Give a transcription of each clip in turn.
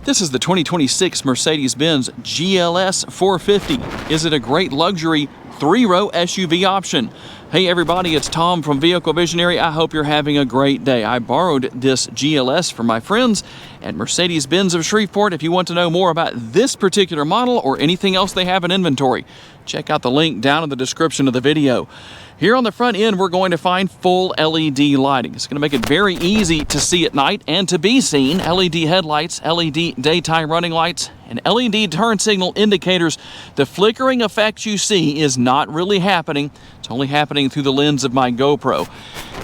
This is the 2026 Mercedes-Benz GLS 450. Is it a great luxury three-row SUV option? Hey everybody, it's Tom from Vehicle Visionary. I hope you're having a great day. I borrowed this GLS from my friends at Mercedes-Benz of Shreveport. If you want to know more about this particular model or anything else they have in inventory, check out the link down in the description of the video. Here on the front end, we're going to find full LED lighting. It's going to make it very easy to see at night and to be seen. LED headlights, LED daytime running lights, and LED turn signal indicators. The flickering effect you see is not really happening. It's only happening through the lens of my GoPro.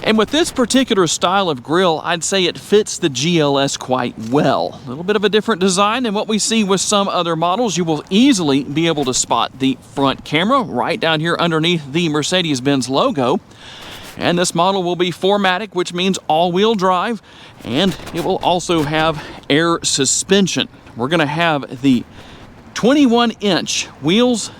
And with this particular style of grille, I'd say it fits the GLS quite well. A little bit of a different design than what we see with some other models. You will easily be able to spot the front camera right down here underneath the Mercedes-Benz logo. And this model will be 4MATIC, which means all-wheel drive, and it will also have air suspension. We're going to have the 21-inch wheels,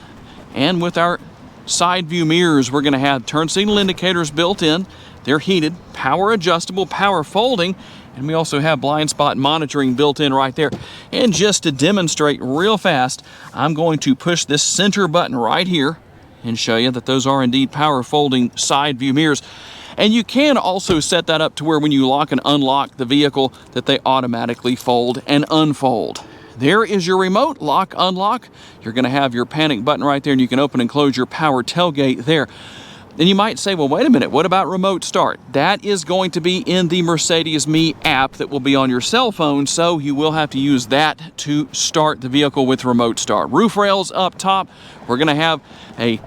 and with our side view mirrors, we're going to have turn signal indicators built in. They're heated, power adjustable, power folding, and we also have blind spot monitoring built in right there. And just to demonstrate real fast, I'm going to push this center button right here and show you that those are indeed power folding side view mirrors. And you can also set that up to where when you lock and unlock the vehicle that they automatically fold and unfold. There is your remote, lock, unlock. You're going to have your panic button right there, and you can open and close your power tailgate there. Then you might say, well, wait a minute, what about remote start? That is going to be in the Mercedes Me app that will be on your cell phone, so you will have to use that to start the vehicle with remote start. Roof rails up top. We're going to have a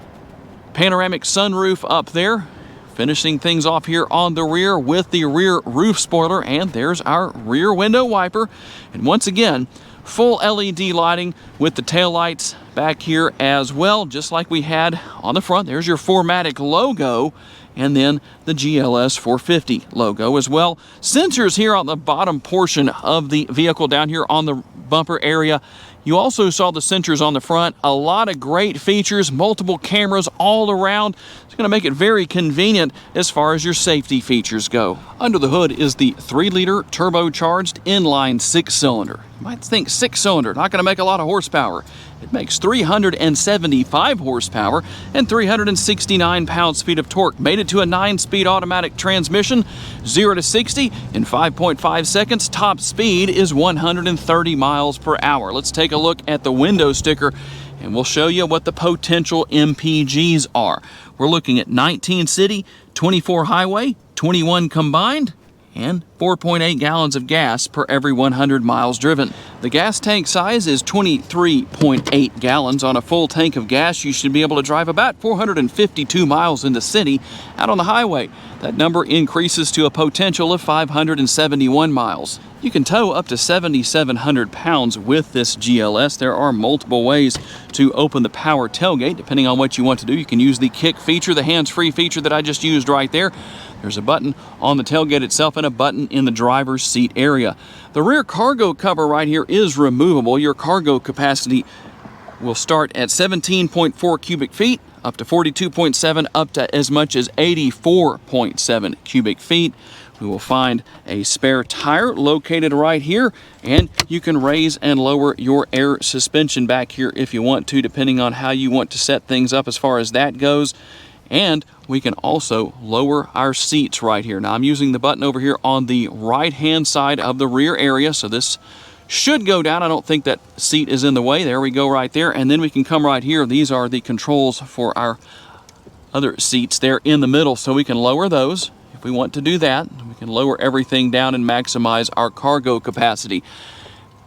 panoramic sunroof up there, finishing things off here on the rear with the rear roof spoiler, and there's our rear window wiper. And once again, full LED lighting with the taillights back here as well, just like we had on the front. There's your 4MATIC logo, and then the GLS 450 logo as well. Sensors here on the bottom portion of the vehicle down here on the bumper area. You also saw the sensors on the front. A lot of great features, multiple cameras all around. It's going to make it very convenient as far as your safety features go. Under the hood is the 3-liter turbocharged inline 6-cylinder. You might think 6-cylinder, not going to make a lot of horsepower. It makes 375 horsepower and 369 pounds-feet of torque. Made it to a 9-speed automatic transmission, 0 to 60 in 5.5 seconds. Top speed is 130 miles per hour. Let's take a look at the window sticker, and we'll show you what the potential MPGs are. We're looking at 19 city, 24 highway, 21 combined, and 4.8 gallons of gas per every 100 miles driven. The gas tank size is 23.8 gallons. On a full tank of gas, you should be able to drive about 452 miles in the city. Out on the highway, that number increases to a potential of 571 miles. You can tow up to 7,700 pounds with this GLS. There are multiple ways to open the power tailgate, depending on what you want to do. You can use the kick feature, the hands-free feature that I just used right there. There's a button on the tailgate itself and a button in the driver's seat area. The rear cargo cover right here is removable. Your cargo capacity will start at 17.4 cubic feet, up to 42.7, up to as much as 84.7 cubic feet. We will find a spare tire located right here, and you can raise and lower your air suspension back here if you want to, depending on how you want to set things up as far as that goes. And we can also lower our seats right here. Now I'm using the button over here on the right-hand side of the rear area, so this should go down. I don't think that seat is in the way. There we go right there. And then we can come right here. These are the controls for our other seats there in the middle, so we can lower those if we want to do that. We can lower everything down and maximize our cargo capacity.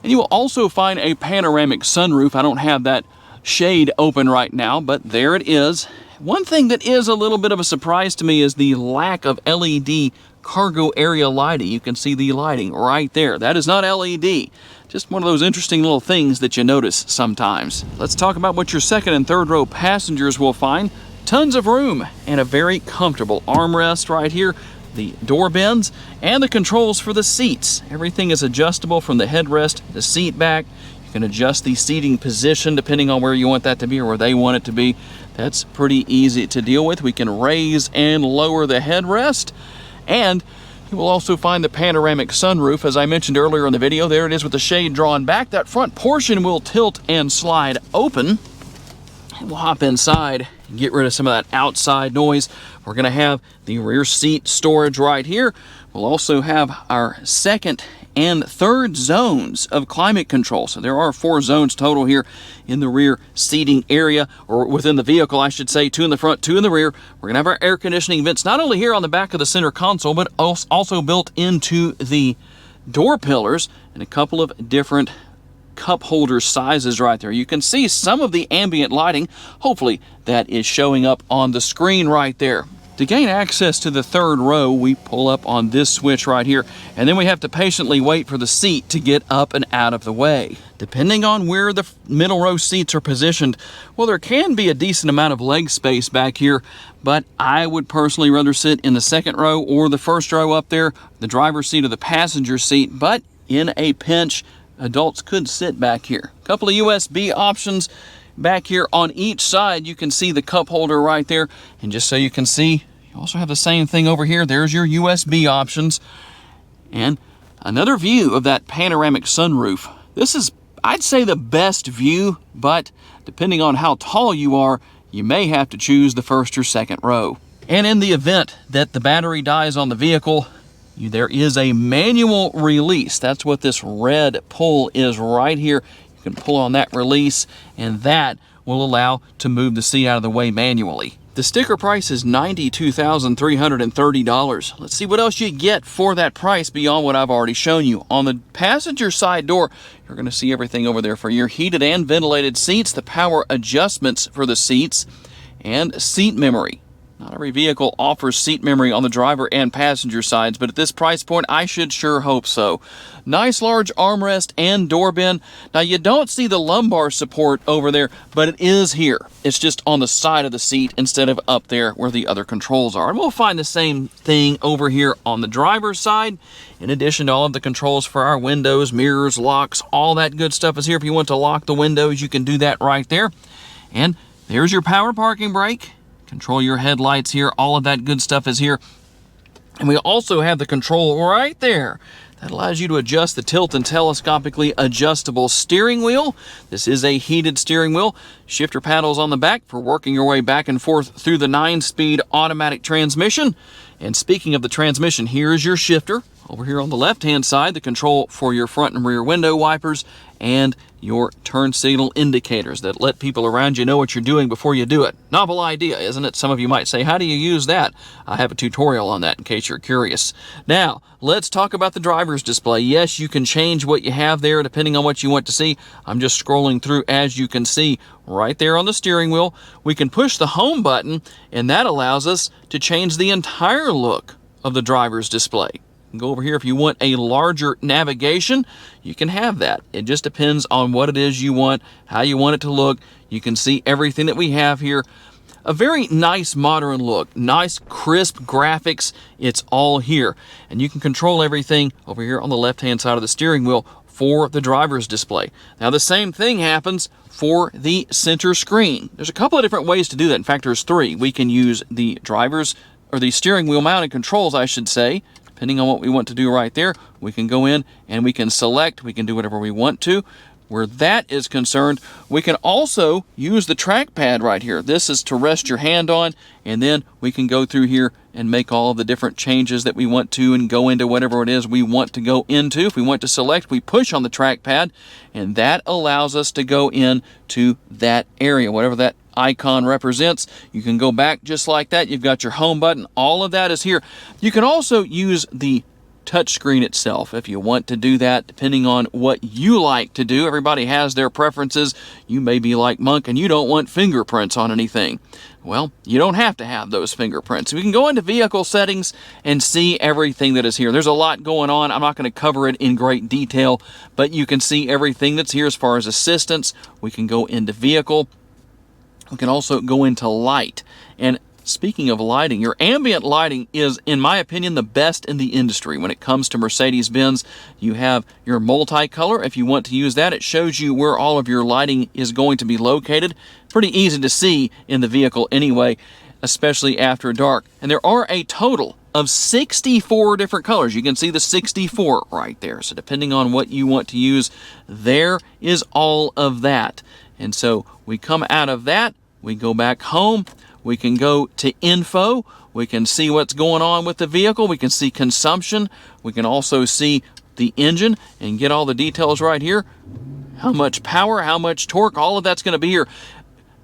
And you will also find a panoramic sunroof. I don't have that shade open right now, but there it is. One thing that is a little bit of a surprise to me is the lack of LED cargo area lighting. You can see the lighting right there. That is not LED. Just one of those interesting little things that you notice sometimes. Let's talk about what your second and third row passengers will find. Tons of room and a very comfortable armrest right here. The door bends and the controls for the seats. Everything is adjustable from the headrest, the seat back. You can adjust the seating position depending on where you want that to be or where they want it to be. That's pretty easy to deal with. We can raise and lower the headrest. And You will also find the panoramic sunroof, as I mentioned earlier in the video. There it is with the shade drawn back. That front portion will tilt and slide open. And we'll hop inside and get rid of some of that outside noise. We're going to have the rear seat storage right here. We'll also have our second and third zones of climate control. So there are 4 zones total here in the rear seating area, or within the vehicle, I should say. 2 in the front, 2 in the rear. We're going to have our air conditioning vents not only here on the back of the center console, but also built into the door pillars, and a couple of different cup holder sizes right there. You can see some of the ambient lighting. Hopefully that is showing up on the screen right there. To gain access to the third row, we pull up on this switch right here, and then we have to patiently wait for the seat to get up and out of the way. Depending on where the middle row seats are positioned, well, there can be a decent amount of leg space back here, but I would personally rather sit in the second row or the first row up there, the driver's seat or the passenger seat, but in a pinch, adults could sit back here. A couple of USB options back here on each side. You can see the cup holder right there, and just so you can see, you also have the same thing over here. There's your USB options, and another view of that panoramic sunroof. This is, I'd say, the best view, but depending on how tall you are, you may have to choose the first or second row. And in the event that the battery dies on the vehicle, there is a manual release. That's what this red pull is right here. You can pull on that release, and that will allow to move the seat out of the way manually. The sticker price is $92,330. Let's see what else you get for that price beyond what I've already shown you. On the passenger side door, you're going to see everything over there for your heated and ventilated seats, the power adjustments for the seats, and seat memory. Not every vehicle offers seat memory on the driver and passenger sides, but at this price point, I should sure hope so. Nice large armrest and door bin. Now, you don't see the lumbar support over there, but it is here. It's just on the side of the seat instead of up there where the other controls are. And we'll find the same thing over here on the driver's side. In addition to all of the controls for our windows, mirrors, locks, all that good stuff is here. If you want to lock the windows, you can do that right there. And there's your power parking brake. Control your headlights here. All of that good stuff is here. And we also have the control right there that allows you to adjust the tilt and telescopically adjustable steering wheel. This is a heated steering wheel. Shifter paddles on the back for working your way back and forth through the 9-speed automatic transmission. And speaking of the transmission, here is your shifter. Over here on the left-hand side, the control for your front and rear window wipers and your turn signal indicators that let people around you know what you're doing before you do it. Novel idea, isn't it? Some of you might say, how do you use that? I have a tutorial on that in case you're curious. Now, let's talk about the driver's display. Yes, you can change what you have there depending on what you want to see. I'm just scrolling through. As you can see right there on the steering wheel, we can push the home button, and that allows us to change the entire look of the driver's display. Go over here. If you want a larger navigation, you can have that. It just depends on what it is you want, how you want it to look. You can see everything that we have here. A very nice modern look, nice crisp graphics. It's all here. And you can control everything over here on the left-hand side of the steering wheel for the driver's display. Now, the same thing happens for the center screen. There's a couple of different ways to do that. In fact, there's 3. We can use the the steering wheel mounted controls, I should say. Depending on what we want to do right there, we can go in and we can select, we can do whatever we want to. Where that is concerned, we can also use the trackpad right here. This is to rest your hand on, and then we can go through here and make all of the different changes that we want to and go into whatever it is we want to go into. If we want to select, we push on the trackpad, and that allows us to go into that area, whatever that icon represents. You can go back just like that. You've got your home button. All of that is here. You can also use the touchscreen itself if you want to do that, depending on what you like to do. Everybody has their preferences. You may be like Monk and you don't want fingerprints on anything. Well, you don't have to have those fingerprints. We can go into vehicle settings and see everything that is here. There's a lot going on. I'm not going to cover it in great detail, but you can see everything that's here as far as assistance. We can go into vehicle. We can also go into light. And speaking of lighting, your ambient lighting is, in my opinion, the best in the industry. When it comes to Mercedes-Benz, you have your multicolor. If you want to use that, it shows you where all of your lighting is going to be located. Pretty easy to see in the vehicle anyway, especially after dark. And there are a total of 64 different colors. You can see the 64 right there. So depending on what you want to use, there is all of that. And so we come out of that, we go back home, we can go to info, we can see what's going on with the vehicle, we can see consumption, we can also see the engine and get all the details right here. How much power, how much torque, all of that's going to be here.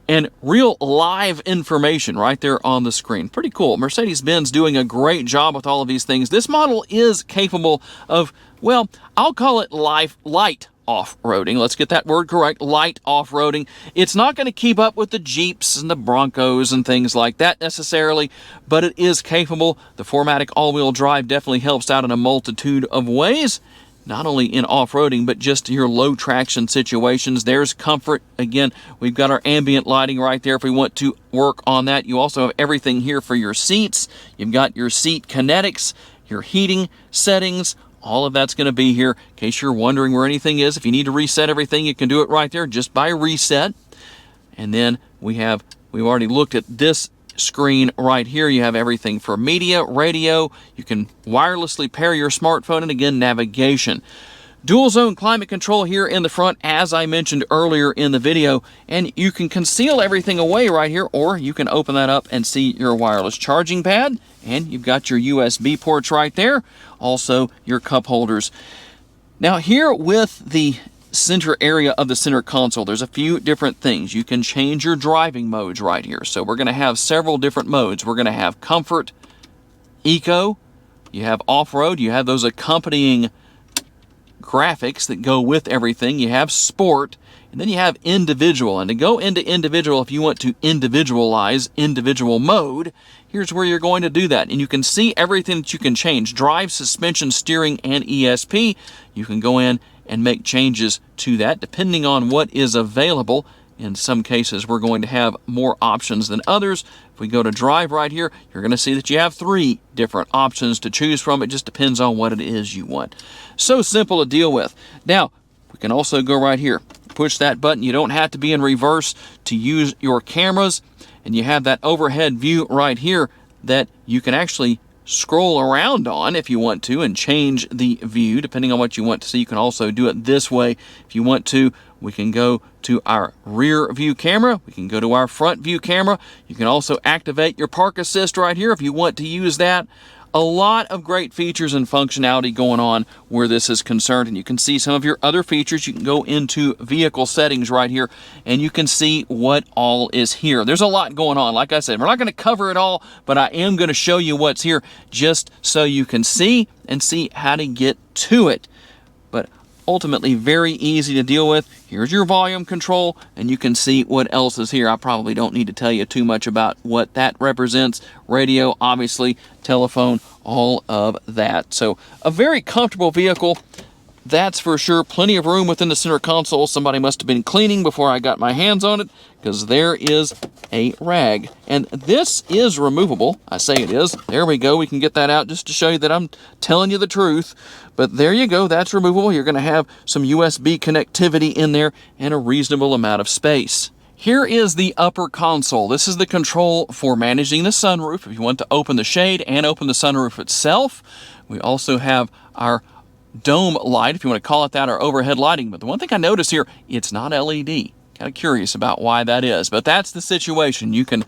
And real live information right there on the screen. Pretty cool. Mercedes-Benz doing a great job with all of these things. This model is capable of, well, I'll call it light off-roading. Let's get that word correct, light off-roading. It's not going to keep up with the Jeeps and the Broncos and things like that necessarily, but it is capable. The 4MATIC all-wheel drive definitely helps out in a multitude of ways. Not only in off-roading, but just your low traction situations. There's comfort. Again, we've got our ambient lighting right there if we want to work on that. You also have everything here for your seats. You've got your seat kinetics, your heating settings. All of that's going to be here in case you're wondering where anything is. If you need to reset everything, you can do it right there just by reset. And then we've already looked at this screen right here. You have everything for media, radio. You can wirelessly pair your smartphone, and again, navigation. Dual zone climate control here in the front, as I mentioned earlier in the video, and you can conceal everything away right here, or you can open that up and see your wireless charging pad, and you've got your USB ports right there, also your cup holders. Now here with the center area of the center console, there's a few different things. You can change your driving modes right here. So we're going to have several different modes. We're going to have comfort, eco, you have off-road, you have those accompanying graphics that go with everything. You have sport, and then you have individual. And to go into individual, if you want to individualize individual mode, here's where you're going to do that. And you can see everything that you can change. Drive, suspension, steering, and ESP. You can go in and make changes to that depending on what is available. In some cases, we're going to have more options than others. If we go to drive right here, you're going to see that you have 3 different options to choose from. It just depends on what it is you want. So simple to deal with. Now, we can also go right here. Push that button. You don't have to be in reverse to use your cameras. And you have that overhead view right here that you can actually scroll around on if you want to and change the view depending on what you want to see. You can also do it this way if you want to. We can go to our rear view camera. We can go to our front view camera. You can also activate your park assist right here if you want to use that. A lot of great features and functionality going on where this is concerned, and you can see some of your other features. You can go into vehicle settings right here, and you can see what all is here. There's a lot going on. Like I said, we're not going to cover it all, but I am going to show you what's here just so you can see and see how to get to it. But ultimately very easy to deal with. Here's your volume control, and you can see what else is here. I probably don't need to tell you too much about what that represents. Radio, obviously, telephone, all of that. So a very comfortable vehicle, that's for sure. Plenty of room within the center console. Somebody must have been cleaning before I got my hands on it, because there is a rag. And this is removable. I say it is. There we go. We can get that out just to show you that I'm telling you the truth. But there you go. That's removable. You're going to have some USB connectivity in there and a reasonable amount of space. Here is the upper console. This is the control for managing the sunroof if you want to open the shade and open the sunroof itself. We also have our dome light, if you want to call it that, or overhead lighting. But the one thing I notice here, it's not LED. Kind of curious about why that is, but that's the situation. You can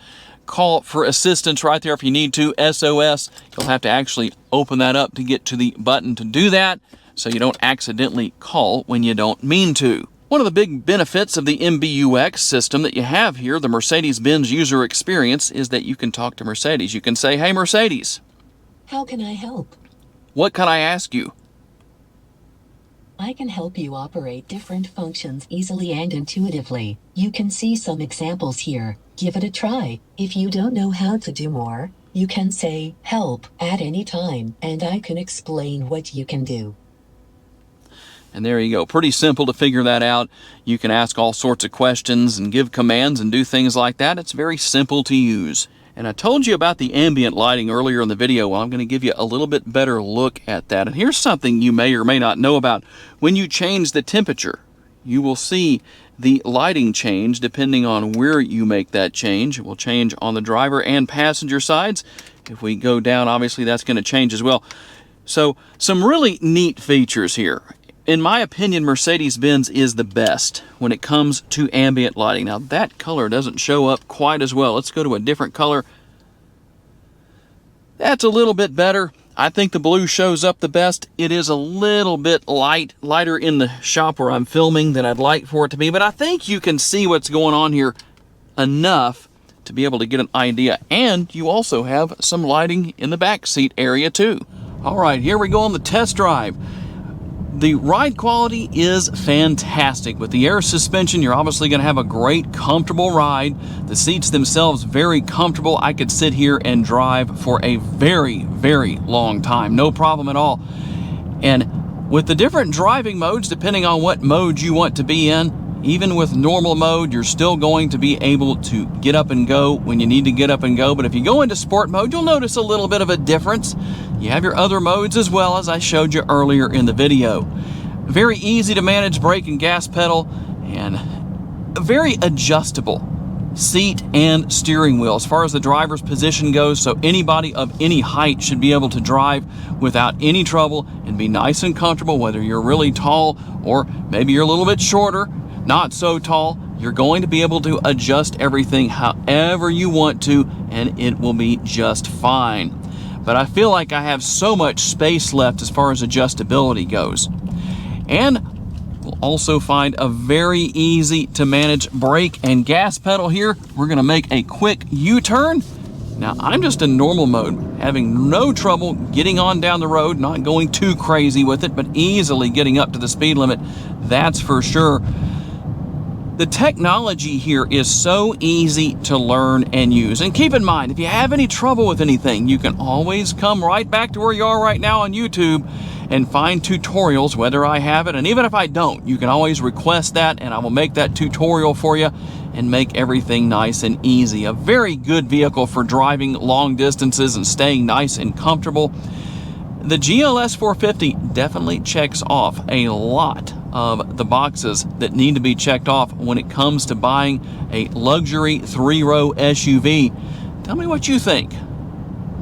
call for assistance right there if you need to, SOS. You'll have to actually open that up to get to the button to do that, so you don't accidentally call when you don't mean to. One of the big benefits of the MBUX system that you have here, the Mercedes-Benz user experience, is that you can talk to Mercedes. You can say, "Hey Mercedes, how can I help? What can I ask you?" I can help you operate different functions easily and intuitively. You can see some examples here. Give it a try. If you don't know how to do more, you can say "help" at any time, and I can explain what you can do. And there you go. Pretty simple to figure that out. You can ask all sorts of questions and give commands and do things like that. It's very simple to use. And I told you about the ambient lighting earlier in the video. Well, I'm going to give you a little bit better look at that. And here's something you may or may not know about. When you change the temperature, you will see the lighting change depending on where you make that change. It will change on the driver and passenger sides. If we go down, obviously that's going to change as well. So some really neat features here. In my opinion, Mercedes-Benz is the best when it comes to ambient lighting. Now that color doesn't show up quite as well. Let's go to a different color. That's a little bit better. I think the blue shows up the best. It is a little bit lighter in the shop where I'm filming than I'd like for it to be, but I think you can see what's going on here enough to be able to get an idea. And you also have some lighting in the back seat area too. All right, here we go on the test drive. The ride quality is fantastic. With the air suspension, you're obviously going to have a great, comfortable ride. The seats themselves, very comfortable. I could sit here and drive for a very, very long time. No problem at all. And with the different driving modes, depending on what mode you want to be in, even with normal mode, you're still going to be able to get up and go when you need to get up and go. But if you go into sport mode, you'll notice a little bit of a difference. You have your other modes as well, as I showed you earlier in the video. Very easy to manage brake and gas pedal, and very adjustable seat and steering wheel as far as the driver's position goes, so anybody of any height should be able to drive without any trouble and be nice and comfortable, whether you're really tall or maybe you're a little bit shorter, not so tall. You're going to be able to adjust everything however you want to, and it will be just fine. But I feel like I have so much space left as far as adjustability goes. And we'll also find a very easy to manage brake and gas pedal here. We're going to make a quick U-turn. Now I'm just in normal mode, having no trouble getting on down the road, not going too crazy with it, but easily getting up to the speed limit, that's for sure. The technology here is so easy to learn and use. And keep in mind, if you have any trouble with anything, you can always come right back to where you are right now on YouTube and find tutorials, whether I have it. And even if I don't, you can always request that and I will make that tutorial for you and make everything nice and easy. A very good vehicle for driving long distances and staying nice and comfortable. The GLS 450 definitely checks off a lot of the boxes that need to be checked off when it comes to buying a luxury 3-row SUV. Tell me what you think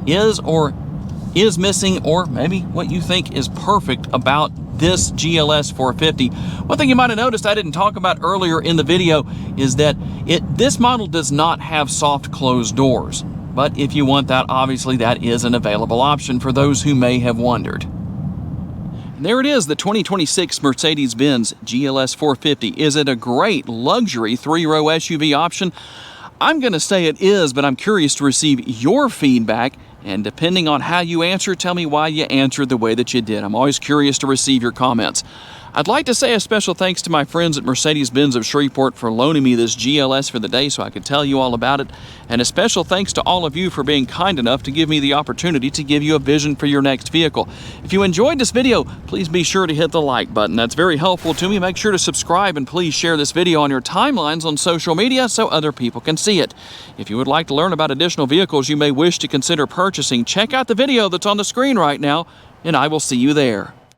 is missing, or maybe what you think is perfect about this GLS 450. One thing you might have noticed I didn't talk about earlier in the video is that this model does not have soft closed doors. But if you want that, obviously that is an available option for those who may have wondered. And there it is, the 2026 Mercedes-Benz GLS 450. Is it a great luxury 3-row SUV option? I'm going to say it is, but I'm curious to receive your feedback. And depending on how you answer, tell me why you answered the way that you did. I'm always curious to receive your comments. I'd like to say a special thanks to my friends at Mercedes-Benz of Shreveport for loaning me this GLS for the day so I could tell you all about it. And a special thanks to all of you for being kind enough to give me the opportunity to give you a vision for your next vehicle. If you enjoyed this video, please be sure to hit the like button. That's very helpful to me. Make sure to subscribe and please share this video on your timelines on social media so other people can see it. If you would like to learn about additional vehicles you may wish to consider purchasing, check out the video that's on the screen right now, and I will see you there.